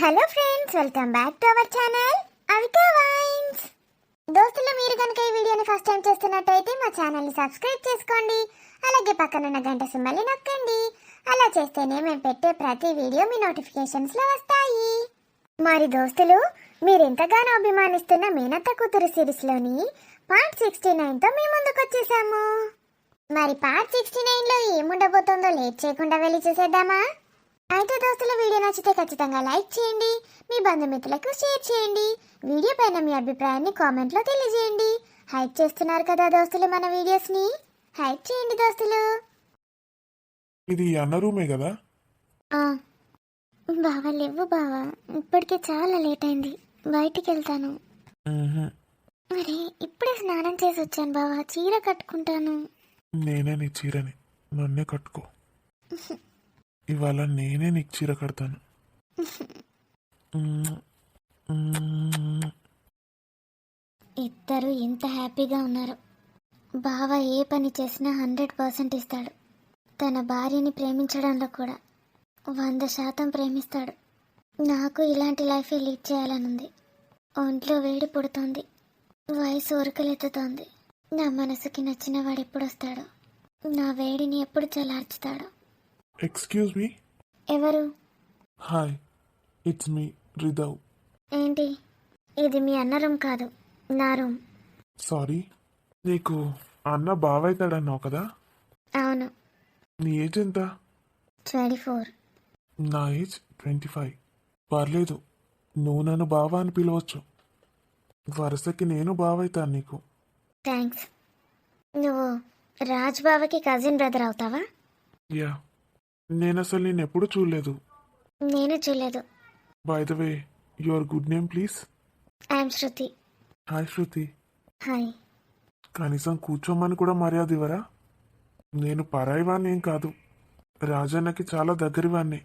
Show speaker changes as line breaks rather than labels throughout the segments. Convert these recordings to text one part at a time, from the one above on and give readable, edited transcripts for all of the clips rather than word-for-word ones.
Hello friends, welcome back to our channel Avika wines. దోస్తులు, మీరు కనుక ఈ వీడియోని ఫస్ట్ టైం చూస్తున్నట్టయితే మా ఛానల్ని సబ్స్క్రైబ్ చేసుకోండి. అలాగే పక్కనున్న గంట సింబల్ని నొక్కండి. అలా చేస్తేనే మేము పెట్టే ప్రతి వీడియో మీ నోటిఫికేషన్స్లో వస్తాయి. మరి దోస్తులు, మీరు ఎంతగానో అభిమానిస్తున్న మేనత్త కూతురు సిరీస్లోని పార్ట్ 69తో మీ ముందుకు వచ్చేసాము. మరి పార్ట్ 69లో ఏముండబోతుందో లేట్ చేయకుండా వెళ్ళి చూసేద్దామా? అయితే దోస్తులు, వీడియో నచ్చితే ఖచ్చితంగా లైక్ చేయండి, మీ బంధుమిత్రులకు షేర్ చేయండి. వీడియో పైన మీ అభిప్రాయాన్ని కామెంట్లో తెలియజేయండి. హైప్ చేస్తున్నారు కదా దోస్తులు మన వీడియోస్ని, హైప్ చేయండి దోస్తులు.
ఇది అన్న రూమే కదా?
బావా లేవు బావా, ఇప్పటికే చాలా లేట్ అయింది, బయటికి వెళ్తాను. మరి ఇప్పుడే స్నానం చేసి వచ్చాను బావా, చీర కట్టుకుంటాను.
నేనే నీ చీరని, నన్నే కట్టుకో. ఇవాళ నేనే నీకు చీర కడతాను.
ఇద్దరు ఎంత హ్యాపీగా ఉన్నారు. బావ ఏ పని చేసినా 100% ఇస్తాడు. తన భార్యని ప్రేమించడంలో కూడా 100% ప్రేమిస్తాడు. నాకు ఇలాంటి లైఫే లీడ్ చేయాలనుంది. ఒంట్లో వేడి పుడుతోంది, వయసు ఉరకలెత్తుతోంది. నా మనసుకి నచ్చిన వాడు ఎప్పుడు వస్తాడో, నా వేడిని ఎప్పుడు చల్లార్చుతాడో.
Excuse me.
ఎవరు?
Hi, it's me Ridhav.
ఏంటి, ఇది మీ అన్న రూమ్ కాదు, నా రూమ్.
సారీ, నీకు అన్న బావైతాడన్నావు కదా?
అవును.
నీ ఏజ్ ఎంత?
24.
నా ఏజ్ 25. పర్లేదు, నువ్వు నన్ను బావ అని పిలవచ్చు. వరుసకి నేను బావైతాను నీకు.
థ్యాంక్స్. నువ్వు రాజ్ బావకి కజిన్ బ్రదర్ అవుతావా?
యా, నేను అసలు నేను ఎప్పుడు చూడలేదు.
నేను చూడలేదు.
By the way, your good name please?
I'm Shruti.
Hi Shruti.
Hi.
కనీసం కూర్చోమని కూడా మర్యాద ఇవ్వరా? నేను పరాయివాణ్ణి ఏం కాదు, రాజన్నకి చాలా దగ్గరవాణ్ణి.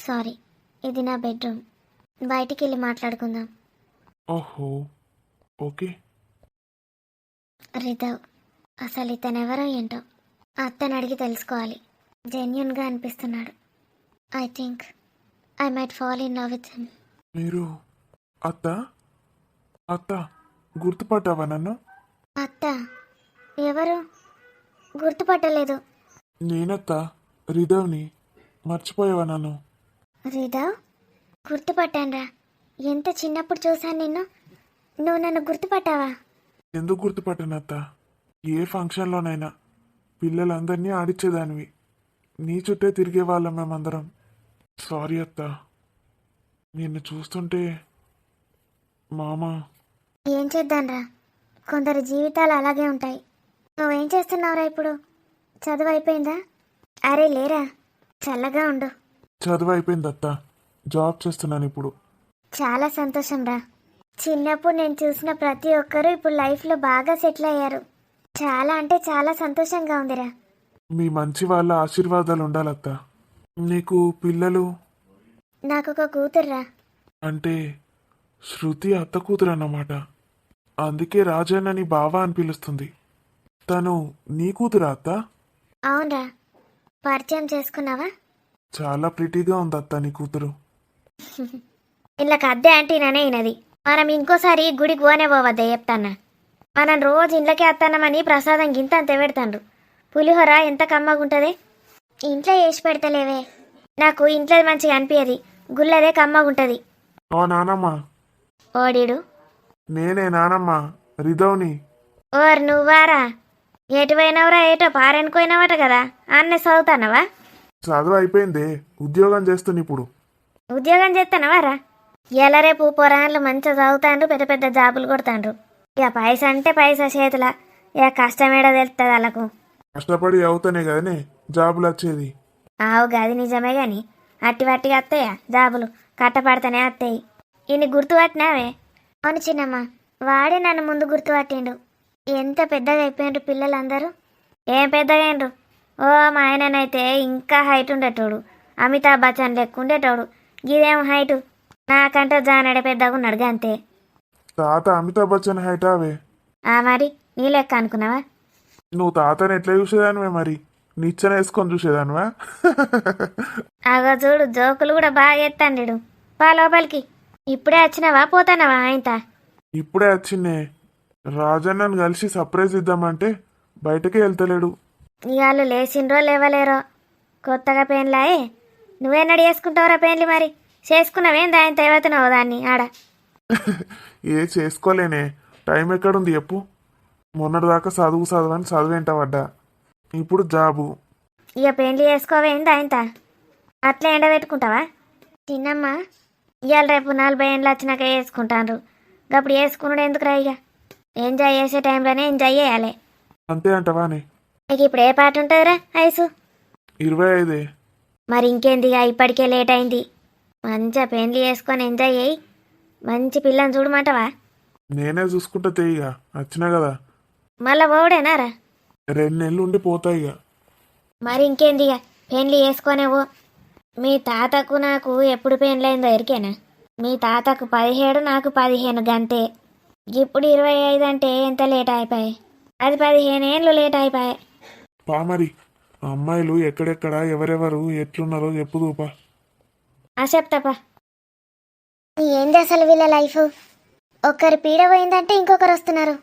సారీ, ఇది నా బెడ్రూమ్, బయటికి వెళ్ళి మాట్లాడుకుందాం.
ఓహో, ఓకే.
రిదవ్, అసలు ఇతనెవరో ఏంటో అత్తని అడిగి తెలుసుకోవాలి. జెన్యున్గా అనిపిస్తున్నాడు. I think I might fall in love with him.
మీరు అత్త అత్త గుర్తుపట్టావా నన్ను?
అత్త? ఎవరు? గుర్తుపట్టలేదు.
నేనత్త, రిదవ్ని. మర్చిపోయావా నన్ను?
రిదవ్? గుర్తుపట్టానురా, ఎంత చిన్నప్పుడు చూశాను నిన్ను. నువ్వు నన్ను గుర్తుపట్టావా?
ఎందుకు గుర్తుపట్టానత్త? ఏ ఫంక్షన్లోనైనా పిల్లలందరినీ ఆడిచ్చేదానివి, నీ చుట్టే తిరిగే వాళ్ళం మేమందరం. సారీ అత్త, నిన్ను చూస్తుంటే మామ.
ఏం చేద్దాంరా, కొందరి జీవితాలు అలాగే ఉంటాయి. నువ్వేం చేస్తున్నావురా ఇప్పుడు? చదువు అయిపోయిందా? అరే లేరా, చల్లగా ఉండు.
చదువు అయిపోయింది అత్త, జాబ్ చేస్తున్నాను ఇప్పుడు.
చాలా సంతోషం రా. చిన్నప్పుడు నేను చూసిన ప్రతి ఒక్కరూ ఇప్పుడు లైఫ్లో బాగా సెటిల్ అయ్యారు. చాలా అంటే చాలా సంతోషంగా ఉందిరా.
మీ మంచి వాళ్ళ ఆశీర్వాదాలు ఉండాలత్త. నీకు పిల్లలు?
నాకు ఒక కూతుర్రా.
అంటే శృతి అత్త కూతురు అన్నమాట. అందుకే రాజన్నని బావా అని పిలుస్తుంది. తను నీ కూతురా అత్త?
అవునరా. పరిచయం చేసుకున్నావా?
చాలా ప్రిటీగా ఉంది అత్త నీ కూతురు.
ఇళ్ళకి అద్దె అంటేనే అయినది. మనం ఇంకోసారి గుడికి పోనే పోవద్దా చెప్తాన్నా. మనం రోజు ఇంట్లోకే అత్తన్నామని ప్రసాదం గింత అంత పెడతాండ్రు. పులిహోర ఎంత కమ్మగుంటుంది. ఇంట్లో వేసి పెడతలేవే, నాకు ఇంట్లో మంచిగా అనిపించదు, గుళ్ళదే కమ్మగుంటుంది.
ఓ నానమ్మ.
ఓడిడు?
నేనే నానమ్మ, రిదవ్ని.
ఓర్ నువ్వారా? ఎటు పోయినవరా? ఏటో పారనుకోయినావట కదా, అన్నే చదువుతానవా?
చదువు అయిపోయిందే, ఉద్యోగం చేస్తున్నా ఇప్పుడు.
ఉద్యోగం చేస్తానవారా? ఎలా రేపు పొరాన్లు మంచిగా చదువుతాండ్రు, పెద్ద పెద్ద జాబులు కొడతాండ్రు. ఇక పైసా అంటే పైసా చేతుల, ఇక కష్టమేడా తెలుస్తుంది వాళ్ళకు.
కష్టపడి అవుతానే కదనే జాబులు వచ్చేది.
ఆవు గది నిజమే గాని అట్టి వట్టిగా వస్తాయా జాబులు? కట్టపడితేనే వస్తాయి. ఇన్ని గుర్తుపట్టినావే? అవును చిన్నమ్మ, వాడే నన్ను ముందు గుర్తుపట్టిండు. ఎంత పెద్దగా అయిపోయిండ్రు పిల్లలందరూ. ఏం పెద్దగా అయినరు? ఓ మా ఆయననైతే ఇంకా హైట్ ఉండేటోడు, అమితాబ్ బచ్చన్ లెక్క ఉండేటోడు. ఇదేం హైటు, నాకంటే జానడే పెద్దగా ఉన్నాడు అంతే.
తాత అమితాబ్ బచ్చన్ హైట్ అవే.
మరి నీ లెక్క అనుకున్నావా?
నువ్వు తాతని ఎట్లా చూసేదానివే మరి? నిచ్చెన వేసుకొని చూసేదానివా?
అగో చూడు, జోకులు కూడా బాగా ఎత్తాండు.
పా లోపలికి. ఇప్పుడే వచ్చినావా పోతానవా ఆయనత?
ఇప్పుడే వచ్చిందే. రాజన్నను కలిసి సర్ప్రైజ్ ఇద్దామంటే బయటకే వెళ్తలేడు.
ఇవాళ లేచిండ్రో లేవలేరో. కొత్తగా పెళ్ళాయే. నువ్వేనాడు చేసుకుంటావురా పెళ్ళి? మరి చేసుకున్నావేంది ఆయన తేవతున్నావు దాన్ని ఆడ?
ఏ చేసుకోలేనే, టైం ఎక్కడుంది చెప్పు. మొన్నటిదాకా చదువని చదువేంట పడ్డా, ఇప్పుడు జాబు.
ఇక పెళ్ళి చేసుకోవేంది ఆయనత? అట్లా ఎండబెట్టుకుంటావా? చిన్నమ్మ ఇవాళ రేపు 40 ఏళ్ళు వచ్చినాక వేసుకుంటాను. అప్పుడు వేసుకున్నాడు ఎందుకు రా? ఇక ఎంజాయ్ చేసే టైంలోనే ఎంజాయ్ చేయాలి.
అంతే అంటవానే.
ఇక ఇప్పుడు ఏ పాట ఉంటుందిరా ఐసు?
25.
మరి ఇంకేంది, ఇక ఇప్పటికే లేట్ అయింది. మంచిగా పెళ్ళి చేసుకొని ఎంజాయ్ చేయి. మంచి పిల్లని చూడమంటావా?
నేనే చూసుకుంటా తేయిగా, వచ్చినా కదా.
మళ్ళా పోవుడేనారా?
2 నెలలు ఉండి పోతా ఇక.
మరి ఇంకేంది, ఇక పెళ్ళి చేసుకొనేవో. మీ తాతకు నాకు ఎప్పుడు పెళ్ళైందో ఎరికేనా? మీ తాతకు 17, నాకు 15 గంతే. ఇప్పుడు 25 అంటే ఎంత లేట్ అయిపోయాయి? అది 15 ఏళ్ళు లేట్ అయిపోయాయి.
పా మరి, అమ్మాయిలు ఎక్కడెక్కడ ఎవరెవరు ఎట్లున్నారో చెప్పు దూపా.
చెప్తాపా.
ఏంది అసలు వీళ్ళ లైఫ్? ఒక్కరి పీడ పోయిందంటే ఇంకొకరు వస్తున్నారు.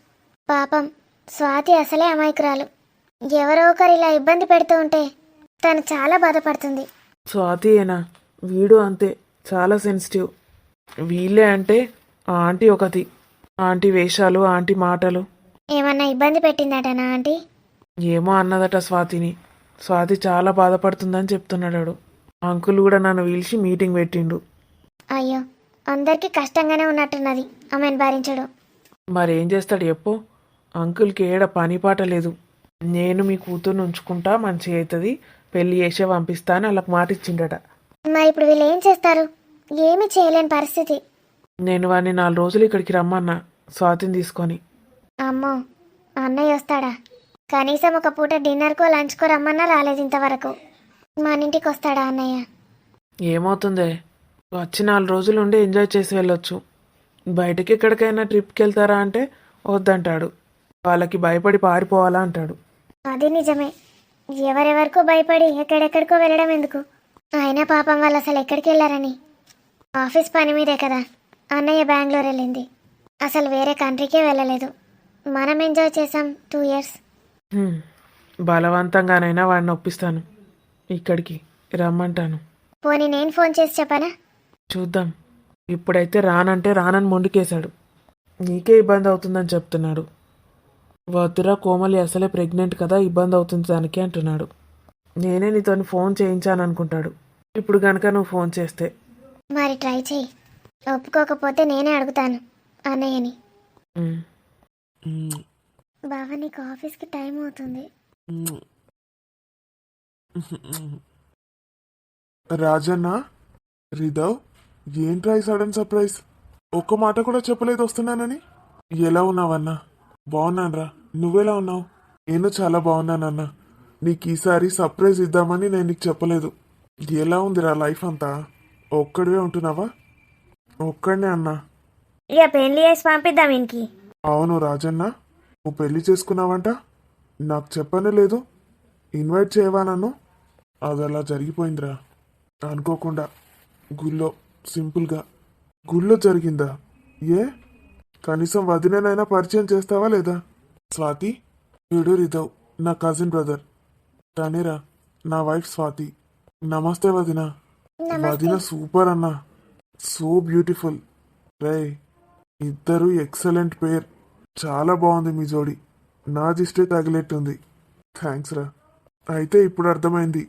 పాపం స్వాతి అసలే అమాయకురాలు. ఎవరో ఒకరు ఇలా ఇబ్బంది పెడుతూ ఉంటే తను చాలా బాధపడుతుంది.
స్వాతియేనా? వీడు అంతే, చాలా సెన్సిటివ్. వీళ్ళే అంటే ఆ ఆంటీ ఒకటి. ఆంటీ వేషాలు, ఆంటీ మాటలు.
ఏమన్నా ఇబ్బంది పెట్టిందటనా ఆంటీ?
ఏమో అన్నదట స్వాతిని. స్వాతి చాలా బాధపడుతుందని చెప్తున్నాడు. అంకుల్ కూడా నన్ను పిలిచి మీటింగ్ పెట్టిండు.
అయ్యో, అందరికీ కష్టంగానే ఉన్నట్టున్నది ఆమెను భరించడం.
మరేం చేస్తాడు చెప్పు? అంకుల్కి ఏడ పని పాట లేదు. నేను మీ కూతుర్ని ఉంచుకుంటా, మంచిగా అవుతుంది, పెళ్లి చేసే పంపిస్తా అని వాళ్ళకి మాట ఇచ్చిండట.
మరి ఇప్పుడు వీళ్ళు ఏం చేస్తారు? ఏమీ చేయలేని పరిస్థితి.
నేను వాడిని 4 రోజులు ఇక్కడికి రమ్మన్నా స్వాతిని తీసుకొని.
అమ్మో, అన్నయ్య వస్తాడా? కనీసం ఒక పూట డిన్నర్కో లంచ్కో రమ్మన్నా రాలేదు ఇంతవరకు. మన ఇంటికి వస్తాడా అన్నయ్య?
ఏమవుతుందే, వచ్చి 4 రోజులు ఉండి ఎంజాయ్ చేసి వెళ్ళొచ్చు. బయటకి ఎక్కడికైనా ట్రిప్కి వెళ్తారా అంటే వద్దంటాడు. వాళ్ళకి భయపడి పారిపోవాలా అంటాడు.
అది నిజమే. ఎవరెవరికో భయపడి ఎక్కడెక్కడికో వెళ్ళడం ఎందుకు? అయినా పాపం వాళ్ళు అసలు ఎక్కడికి వెళ్ళారని. ఆఫీస్ పని మీదే కదా అన్నయ్య బెంగళూరు వెళ్ళింది. అసలు వేరే కంట్రీకే వెళ్ళలేదు. మనం ఎంజాయ్ చేసాం 2 ఇయర్స్.
బలవంతంగానైనా వాడిని ఒప్పిస్తాను, ఇక్కడికి రమ్మంటాను.
పోనీ నేను ఫోన్ చేసి చెప్పనా?
చూద్దాం. ఇప్పుడైతే రానంటే రానని మొండికేశాడు. నీకే ఇబ్బంది అవుతుందని చెప్తున్నాడు. వద్దురా కోమలి, అసలే ప్రెగ్నెంట్ కదా, ఇబ్బంది అవుతుంది దానికి అంటున్నాడు. నేనే నీతోని ఫోన్ చేయించాను అనుకుంటాడు ఇప్పుడు కనుక నువ్వు ఫోన్ చేస్తే.
మరి ట్రై చేయి. ఒప్పుకోకపోతే నేనే అడుగుతాను అన్నయ్యని. బావ, నీకు ఆఫీస్కి టైం అవుతుంది.
రాజన్న, రిధవ్, ఏంట్రా ఈ సడన్ సర్ప్రైజ్? ఒక్క మాట కూడా చెప్పలేదు వస్తున్నానని. ఎలా ఉన్నావన్నా? బాగున్నానరా, నువ్వెలా ఉన్నావు? నేను చాలా బాగున్నానన్నా. నీకు ఈసారి సర్ప్రైజ్ ఇద్దామని నేను నీకు చెప్పలేదు. ఎలా ఉందిరా లైఫ్ అంతా? ఒక్కడివే ఉంటున్నావా? ఒక్కడనే అన్నా.
ఇక పెళ్ళి చేసి పంపిద్దాం ఇంటికి.
అవును రాజన్న, నువ్వు పెళ్లి చేసుకున్నావంట. నాకు చెప్పనే లేదు. ఇన్వైట్ చేయవా నన్ను? అది అలా జరిగిపోయిందిరా, అనుకోకుండా. గుళ్ళో, సింపుల్గా గుళ్ళో జరిగిందా? ఏ కనీసం వదిననైనా పరిచయం చేస్తావా లేదా? స్వాతి, వీడు రిధవ్, నా కజిన్ బ్రదర్. తనేరా నా వైఫ్ స్వాతి. నమస్తే వదిన. వదిన సూపర్ అన్నా, సో బ్యూటిఫుల్. రే, ఇద్దరు ఎక్సలెంట్ పేర్. చాలా బాగుంది మీ జోడి. నా దిష్టే తగిలేట్టుంది. థ్యాంక్స్ రా. అయితే ఇప్పుడు అర్థమైంది,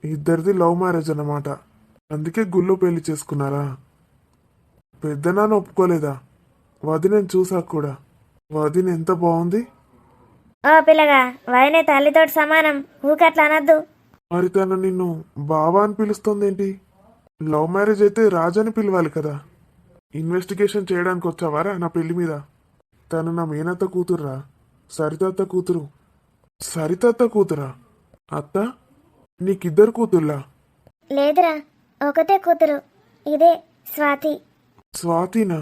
ఇద్దరిది లవ్ మ్యారేజ్ అన్నమాట. అందుకే గుళ్ళో పెళ్లి చేసుకున్నారా? పెద్దనాన్న ఒప్పుకోలేదా? వదినని చూసాక కూడా. వదిన ఎంత బాగుంది.
ఓ పిల్లగా, వదినే తల్లితోటి సమానం, ఊకట్లా అనద్దు.
మరి తను నిన్ను బావా అని పిలుస్తోందేంటి? లవ్ మ్యారేజ్ అయితే రాజని పిలవాలి కదా. ఇన్వెస్టిగేషన్ చేయడానికి వచ్చావారా నా పెళ్లి మీద? తను నా మేనత్త కూతురురా, సరితత్త కూతురు. సరితత్త కూతురా? అత్త, నీకిద్దరు కూతుర్లా?
లేదురా, ఒకతే కూతురు. ఇదే స్వాతి.
స్వాతినా?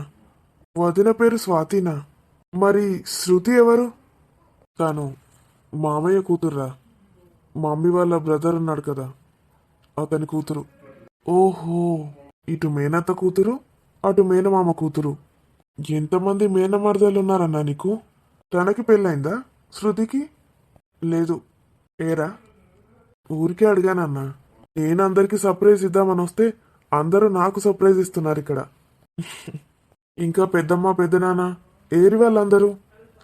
వదిన పేరు స్వాతినా? మరి శృతి ఎవరు? తాను మామయ్య కూతుర్రా. మమ్మీ వాళ్ళ బ్రదర్ ఉన్నాడు కదా, అతని కూతురు. ఓహో, ఇటు మేనత్త కూతురు అటు మేనమామ కూతురు. ఎంతమంది మేనమరదలు ఉన్నారన్నా నీకు? తనకి పెళ్ళైందా శృతికి? లేదు. ఏరా? ఊరికే అడిగానన్నా. నేను అందరికి సర్ప్రైజ్ ఇద్దామని వస్తే అందరూ నాకు సర్ప్రైజ్ ఇస్తున్నారు ఇక్కడ. ఇంకా పెద్దమ్మ పెద్దనాన్న ఏరి వాళ్ళందరూ?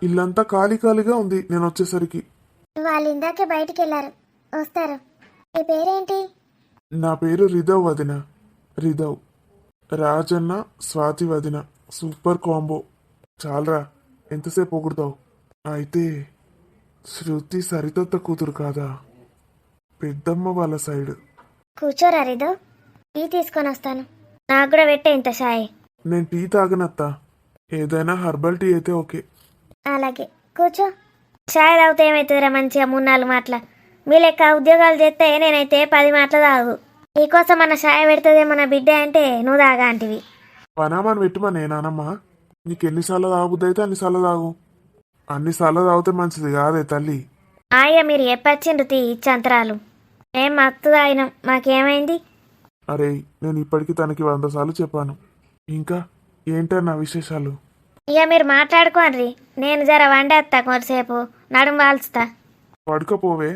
ఇల్లంతా ఖాళీ ఖాళీగా ఉంది నేను వచ్చేసరికి.
వాళ్ళు ఇందాకే బయటికి వెళ్ళారు, వస్తారు. మీ పేరేంటి?
నా పేరు రిధవ్ వదిన. రిధవ్. రాజన్న స్వాతి వదిన. Super combo. చాలరా, ఎంతసేపు పొగుడుతావు? అయితే శృతి సరితత్త కూతురు కాదా? పెద్దమ్మ వాళ్ళ సైడ్.
కూర్చోరా రిదో, టీ తీసుకొని వస్తాను. నాకు కూడా పెట్టే ఇంత షాయ్.
నేను టీ తాగనత్తా. ఏదైనా హర్బల్ టీ అయితే ఓకే.
అలాగే కూర్చో. షాయ్ తాగితే ఏమవుతుందిరా, మంచిగా 3-4 మాటల. మీ లెక్క ఉద్యోగాలు చేస్తే నేనైతే 10 మాటలు తాగు. నీకోసం మన షాయ్ పెడుతుంది మన బిడ్డ అంటే నువ్వు తాగా అంటివి.
పనామాని పెట్టుమనే నానమ్మ. నీకు ఎన్నిసార్లు తాగుబుద్ది అయితే అన్నిసార్లు తాగు. అన్నిసార్లు తాగితే మంచిది కాదే తల్లి.
ఆయ్య మీరు ఎప్పచ్చిండ్రు తీ ఇచ్చంతరాలు. మేం మత్తు తాగినాం, మాకేమైంది?
అరే, నేను ఇప్పటికీ తనకి 100 సార్లు చెప్పాను. ఇంకా ఏంటన్నా విశేషాలు?
ఇక మీరు మాట్లాడుకోండి, నేను జర వండేస్తా కొంతసేపు, నడుము వాల్చుతా.
పడుకపోవే.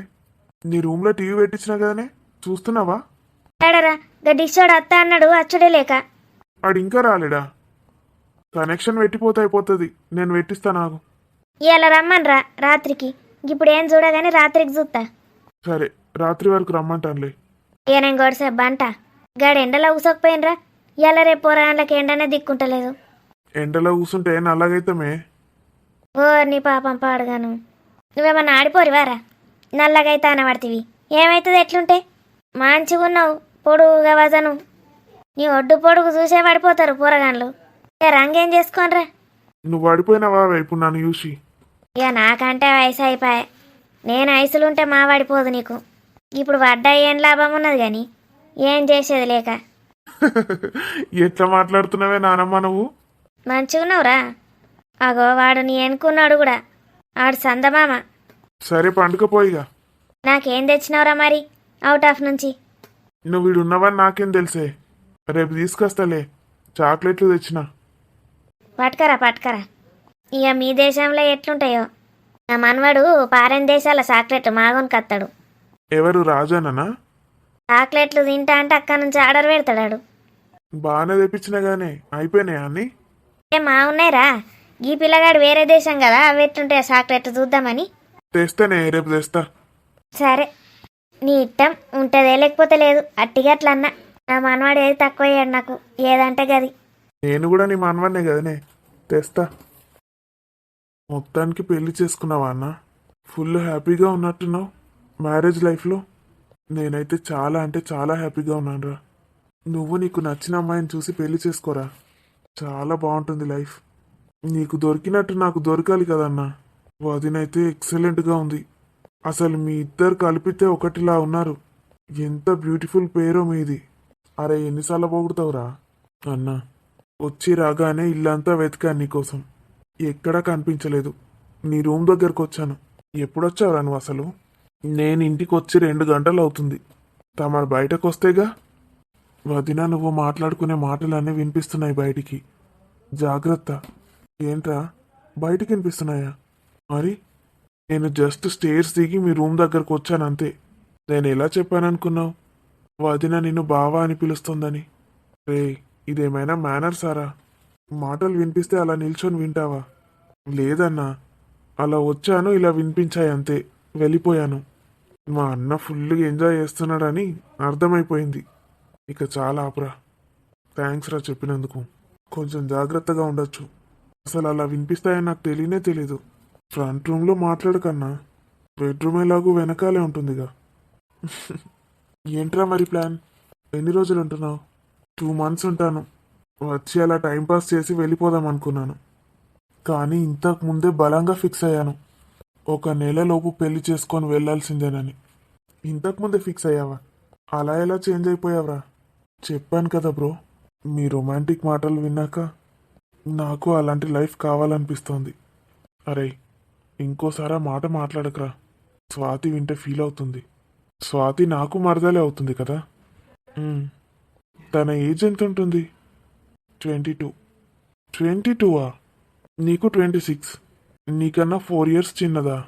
నీ రూమ్లో టీవీ పెట్టించినా కదనే, చూస్తున్నావా?
ఏడరా డిషోడు అత్త అన్నాడు, అచ్చుడే లేక.
ఆడు ఇంకా రాలేడా? కనెక్షన్ పెట్టిపోతే అయిపోతుంది. నేను పెట్టిస్తా నాకు.
ఇవాళ రమ్మన్రా రాత్రికి. ఇప్పుడు ఏం చూడగానే రాత్రికి చూస్తా.
సరే, రాత్రి వరకు రమ్మంటానులే.
ఇక నేను గొడసేపు బంట. గాడు ఎండలో ఊసకపోయినరా. ఇవాళ రేపు పోరాళ్ళకి ఎండనే దిక్కుంటలేదు.
ఎండలో కూర్చుంటే నల్లగైతమే.
ఓ నీ పాపం పాడుగాను. నువ్వేమన్నా ఆడిపోరివారా? నల్లగైతే అనబడితివి. ఏమవుతుంది ఎట్లుంటే? మంచిగున్నావు, పొడుగుగా వజను. నీ ఒడ్డు పొడుగు చూసే పడిపోతారు పోరగాన్లు. ఏ రంగేం చేసుకోనరా.
నువ్వు పడిపోయినావా ఇప్పుడు నన్ను చూసి?
ఇక నాకంటే వయసు అయిపోయా. నేను ఐసులుంటే మా పడిపోదు నీకు. ఇప్పుడు పడ్డా ఏం లాభం ఉన్నది కానీ ఏం చేసేది లేక.
ఎట్లా మాట్లాడుతున్నావే నానమ్మ నువ్వు?
మంచిగున్నావురా. అగో వాడు నీ ఎన్నుకున్నాడు కూడా. ఆడు సందమామ.
సరే, పండుకపోయిగా.
నాకేం తెచ్చినావురా మరి అవుట్ ఆఫ్ నుంచి?
నువ్వు వీడు ఉన్నవని నాకేం తెలుసే. రేపు తీసుకొస్తాలే. చాక్లెట్లు తెచ్చిన.
పట్టుకరా పట్టుకరా. ఇక మీ దేశంలో ఎట్లుంటాయో. నా మనవడు పారెన్ దేశాల చాక్లెట్ మాగొని కత్తాడు.
ఎవరు? రాజానా?
చాక్లెట్లు తింటా అంటే అక్కడ నుంచి ఆర్డర్ పెడతాడు.
బాగానే తెప్పించినా గానీ అయిపోయినాయా అన్నీ?
ఏం మా ఉన్నాయిరా. ఈ పిల్లగాడు వేరే దేశం కదా, అవి ఎట్లుంటాయో చాక్లెట్ చూద్దామని.
తెస్తానే, రేపు తెస్తా.
సరే నీ ఇష్టం, ఉంటుందే లేకపోతే లేదు. అట్టిగా అట్లా అన్నా. నా మనవాడు ఏది తక్కువ అయ్యాడు నాకు, ఏదంటే గది.
నేను కూడా నీ మనవన్నే కదనే, తెస్తా. మొత్తానికి పెళ్లి చేసుకున్నావా అన్న? ఫుల్ హ్యాపీగా ఉన్నట్టున్నావు మ్యారేజ్ లైఫ్లో. నేనైతే చాలా అంటే చాలా హ్యాపీగా ఉన్నానురా. నువ్వు నీకు నచ్చిన అమ్మాయిని చూసి పెళ్లి చేసుకోరా. చాలా బాగుంటుంది లైఫ్. నీకు దొరికినట్టు నాకు దొరకాలి కదన్నా. వదినైతే ఎక్సలెంట్గా ఉంది. అసలు మీ ఇద్దరు కలిపితే ఒకటిలా ఉన్నారు. ఎంత బ్యూటిఫుల్ పేరో మీది. అరే, ఎన్నిసార్లు పొగుడుతావురా అన్నా. వచ్చి రాగానే ఇల్లంతా వెతికాను నీకోసం. ఎక్కడా కనిపించలేదు. నీ రూమ్ దగ్గరకు వచ్చాను. ఎప్పుడొచ్చావురా నువ్వు అసలు? నేను ఇంటికి వచ్చి 2 గంటలు అవుతుంది. తమరు బయటకు వస్తేగా. వదిన, నువ్వు మాట్లాడుకునే మాటలన్నీ వినిపిస్తున్నాయి బయటికి. జాగ్రత్త. ఏంట్రా, బయటికి వినిపిస్తున్నాయా? మరి నేను జస్ట్ స్టేర్స్ దిగి మీ రూమ్ దగ్గరకు వచ్చాను అంతే. నేను ఎలా చెప్పాననుకున్నావు వదిన నిన్ను బావా అని పిలుస్తుందని? రే, ఇదేమైనా మేనర్ సారా? మాటలు వినిపిస్తే అలా నిల్చొని వింటావా? లేదన్నా, అలా వచ్చాను, ఇలా వినిపించాయి అంతే, వెళ్ళిపోయాను. మా అన్న ఫుల్గా ఎంజాయ్ చేస్తున్నాడని అర్థమైపోయింది. ఇక చాలా ఆపురా. థ్యాంక్స్ రా చెప్పినందుకు. కొంచెం జాగ్రత్తగా ఉండొచ్చు. అసలు అలా వినిపిస్తాయని నాకు తెలియనే తెలీదు. ఫ్రంట్ రూమ్లో మాట్లాడకన్నా బెడ్రూమ్ ఎలాగూ వెనకాలే ఉంటుందిగా. ఏంట్రా మరి ప్లాన్? ఎన్ని రోజులు ఉంటున్నావు? 2 months ఉంటాను. వచ్చి అలా టైంపాస్ చేసి వెళ్ళిపోదాం అనుకున్నాను. కానీ ఇంతకు ముందే బలంగా ఫిక్స్ అయ్యాను. 1 నెలలోపు పెళ్లి చేసుకొని వెళ్ళాల్సిందేనని. ఇంతకుముందే ఫిక్స్ అయ్యావా? అలా ఎలా చేంజ్ అయిపోయావరా? చెప్పాను కదా బ్రో, మీ రొమాంటిక్ మాటలు విన్నాక నాకు అలాంటి లైఫ్ కావాలనిపిస్తోంది. అరే, ఇంకోసారి ఆ మాట మాట్లాడకరా. స్వాతి వింటే ఫీల్ అవుతుంది. స్వాతి నాకు మరదలే అవుతుంది కదా. తన ఏజ్ ఎంత ఉంటుంది? 22. 22ఆ? నీకు 26. నీకన్నా 4 years చిన్నదా?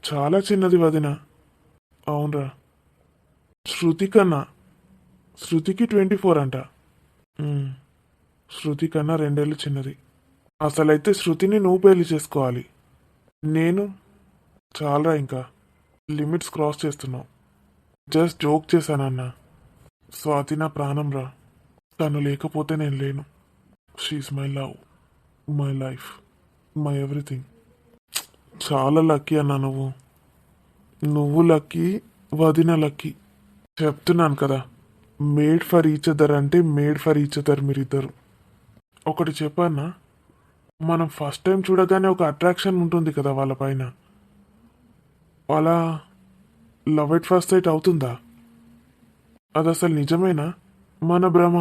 చాలా చిన్నది వదిన. అవునరా. శృతి కన్నా. శృతికి 24 అంట. ఉమ్, శృతి కన్నా 2 ఏళ్ళు చిన్నది. అసలైతే శృతిని నువ్వు పెళ్లి చేసుకోవాలి. నేను చాలరా, ఇంకా లిమిట్స్ క్రాస్ చేస్తున్నావు. జస్ట్ జోక్ చేశానన్నా. స్వాతి నా ప్రాణం రా. తను లేకపోతే నేను లేను. She's my love, my life, my everything. చాలా లక్కీ అన్నా నువ్వు. నువ్వు లక్కీ, వదిన లక్కీ. చెప్తున్నాను కదా, మేడ్ ఫర్ ఈచ్ అదర్ అంటే మేడ్ ఫర్ ఈచ్ అదర్ మీరిద్దరు. ఒకటి చెప్పన్నా, మనం ఫస్ట్ టైం చూడగానే ఒక అట్రాక్షన్ ఉంటుంది కదా వాళ్ళ పైన. అలా లవ్ ఎట్ ఫస్ట్ సైట్ అవుతుందా? అది అసలు నిజమేనా, మన భ్రమ?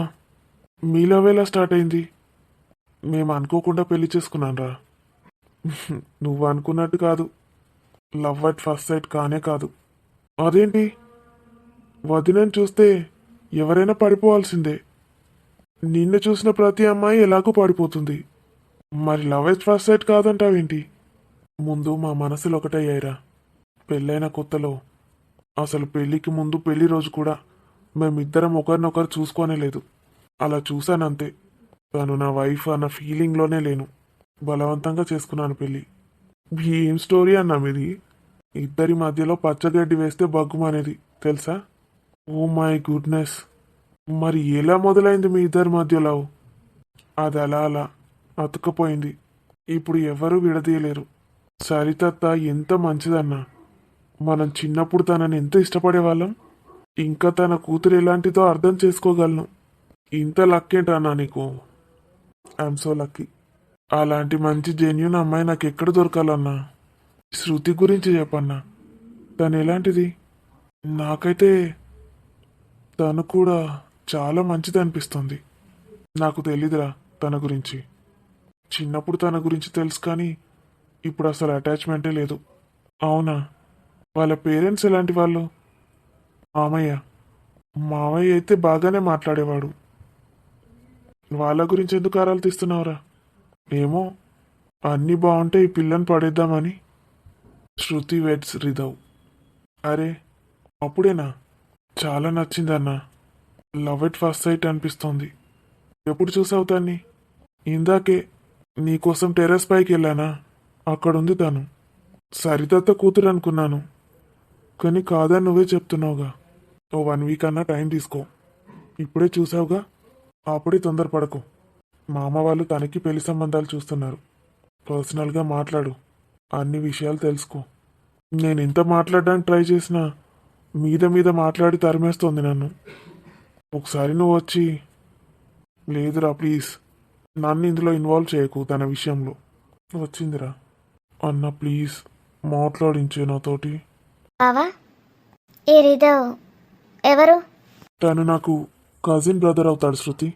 మీ లవ్ ఎలా స్టార్ట్ అయింది? మేము అనుకోకుండా పెళ్లి చేసుకున్నాను రా. నువ్వు అనుకున్నట్టు కాదు. లవ్ అట్ ఫస్ట్ సైట్ కానే కాదు. అదేంటి, వదినని చూస్తే ఎవరైనా పడిపోవాల్సిందే. నిన్ను చూసిన ప్రతి అమ్మాయి ఎలాగో పడిపోతుంది. మరి లవ్ ఎట్ ఫస్ట్ సైట్ కాదంటావేంటి? ముందు మా మనసులు ఒకటయ్యాయిరా. పెళ్ళైన కొత్తలో, అసలు పెళ్ళికి ముందు పెళ్లి రోజు కూడా మేమిద్దరం ఒకరినొకరు చూసుకోనే లేదు. అలా చూశానంతే. తను నా వైఫ్ అన్న ఫీలింగ్లోనే లేను. బలవంతంగా చేసుకున్నాను పెళ్ళి. ఏం స్టోరీ అన్నా మీది? ఇద్దరి మధ్యలో పచ్చగడ్డి వేస్తే బగ్గుమనేది తెలుసా? Oh my goodness. మరి ఎలా మొదలైంది మీ ఇద్దరి మధ్యలో? అది అలా అలా అతుక్కుపోయింది. ఇప్పుడు ఎవరూ విడదీయలేరు. సరితత్త ఎంత మంచిదన్నా. మనం చిన్నప్పుడు తనని ఎంత ఇష్టపడేవాళ్ళం. ఇంకా తన కూతురు ఎలాంటిదో అర్థం చేసుకోగలను. ఇంత లక్కేంటన్నా నీకు? I'm so lucky. అలాంటి మంచి జెన్యున్ అమ్మాయి నాకు ఎక్కడ దొరకాలన్నా? శృతి గురించి చెప్పన్నా. తను ఎలాంటిది? నాకైతే తను కూడా చాలా మంచిది అనిపిస్తుంది. నాకు తెలీదురా తన గురించి. చిన్నప్పుడు తన గురించి తెలుసు కానీ ఇప్పుడు అసలు అటాచ్మెంటే లేదు. అవునా? వాళ్ళ పేరెంట్స్ ఎలాంటి వాళ్ళు? మామయ్య. మామయ్య అయితే బాగానే మాట్లాడేవాడు. వాళ్ళ గురించి ఎందుకు ఆరాలు తీస్తున్నావురా? ఏమో, అన్నీ బాగుంటే ఈ పిల్లని పడేద్దామని. శృతి వెడ్స్ రిధవ్. అరే, అప్పుడేనా? చాలా నచ్చిందన్నా. లవ్ ఎట్ ఫస్ట్ సైట్ అనిపిస్తోంది. ఎప్పుడు చూసావు దాన్ని? ఇందాకే నీకోసం టెర్రస్ పైకి వెళ్ళానా, అక్కడుంది తను. సరిదత్త కూతురు అనుకున్నాను, కానీ కాదని నువ్వే చెప్తున్నావుగా. ఓ 1 week అన్నా టైం తీసుకో. ఇప్పుడే చూసావుగా, అప్పుడే తొందరపడకు. మా అమ్మ వాళ్ళు తనకి పెళ్లి సంబంధాలు చూస్తున్నారు. పర్సనల్గా మాట్లాడు, అన్ని విషయాలు తెలుసుకో. నేను ఎంత మాట్లాడడానికి ట్రై చేసినా మీద మీద మాట్లాడి తరిమేస్తోంది నన్ను. ఒకసారి నువ్వు వచ్చి, లేదురా ప్లీజ్, నన్ను ఇందులో ఇన్వాల్వ్ చేయకు తన విషయంలో. వచ్చిందిరా అన్న, ప్లీజ్ మాట్లాడించే నాతోటి.
బావా, ఈ రిధవ్ ఎవరు?
తను నాకు కజిన్ బ్రదర్ అవుతాడు శృతి.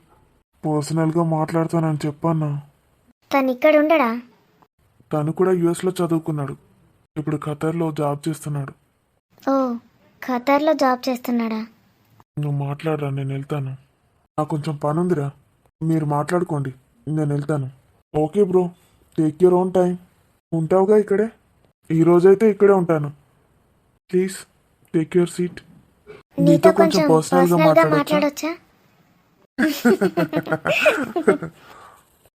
పర్సనల్గా మాట్లాడతానని చెప్పన్నా.
తను ఇక్కడ ఉండడా?
తను కూడా యుఎస్లో చదువుకున్నాడు. ఇప్పుడు ఖతర్లో జాబ్ చేస్తున్నాడు.
ఓ, ఖతర్లో జాబ్ చేస్తున్నాడా?
నువ్వు మాట్లాడరా, నేను వెళ్తాను. నాకు కొంచెం పని ఉందిరా, మీరు మాట్లాడుకోండి, నేను వెళ్తాను. Okay bro, take your own time. ఉంటావుగా ఇక్కడే? ఈరోజైతే ఇక్కడే ఉంటాను. Please take your seat.
నీతో కొంచెం పర్సనల్గా
మాట్లాడొచ్చా?
మాట్లాడొచ్చా?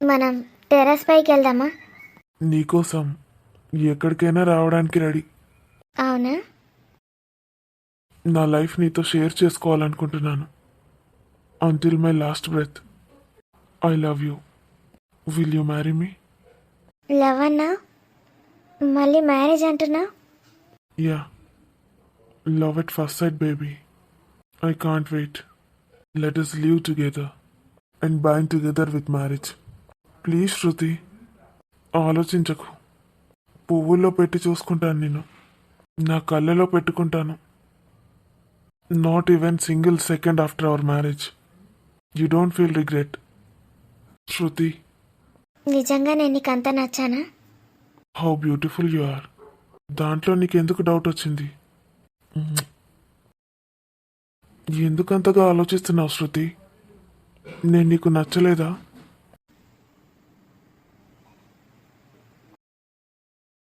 మనం టెర్రస్ పైకి వెళ్దామా?
నీకోసం ఎక్కడికైనా రావడానికి రెడీ.
అవునా?
నా లైఫ్ నీతో షేర్ చేసుకోవాలనుకుంటున్నాను. Until my last breath. I love you. Will you marry me?
Love అన్నా, మళ్ళీ మ్యారేజ్ అంటున్నా?
Yeah, love at first sight baby. I can't wait. Let us live together and bind together with marriage. Please Shruti, ఆలోచించకు. పువ్వుల్లో పెట్టి చూసుకుంటాను నేను, నా కళ్ళలో పెట్టుకుంటాను. Not even single second after our marriage. You don't feel regret. Shruti,
నిజంగా నేను నీకు అంత నచ్చానా?
How beautiful you are. దాంట్లో నీకెందుకు డౌట్ వచ్చింది? ఎందుకంతగా ఆలోచిస్తున్నావు శృతి? నేను నీకు నచ్చలేదా